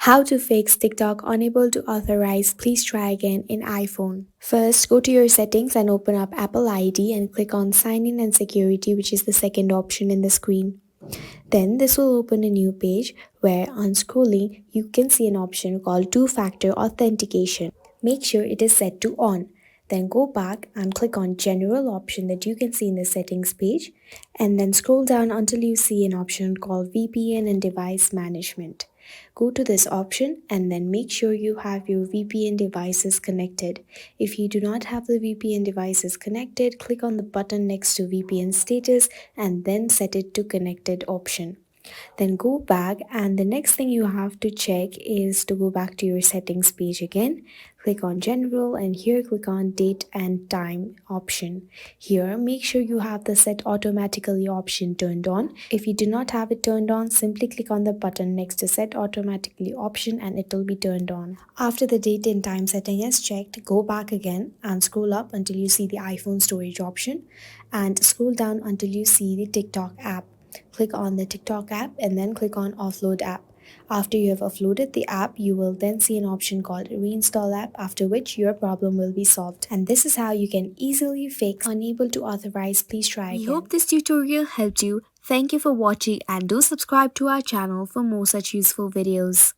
How to fix TikTok unable to authorize, please try again in iPhone. First, go to your settings and open up Apple ID and click on Sign in and Security, which is the second option in the screen. Then this will open a new page where on scrolling you can see an option called two-factor authentication. Make sure it is set to on. Then go back and click on general option that you can see in the settings page and then scroll down until you see an option called VPN and device management. Go to this option and then make sure you have your VPN devices connected. If you do not have the VPN devices connected, click on the button next to VPN status and then set it to connected option. Then go back and the next thing you have to check is to go back to your settings page again. Click on general and here click on date and time option. Here make sure you have the set automatically option turned on. If you do not have it turned on, simply click on the button next to set automatically option and it will be turned on. After the date and time setting is checked, go back again and scroll up until you see the iPhone storage option and scroll down until you see the TikTok app. Click on the TikTok app and then click on offload app. After you have offloaded the app, you will then see an option called reinstall app, after which your problem will be solved. And this is how you can easily fix unable to authorize, please try again. We hope this tutorial helped you. Thank you for watching and do subscribe to our channel for more such useful videos.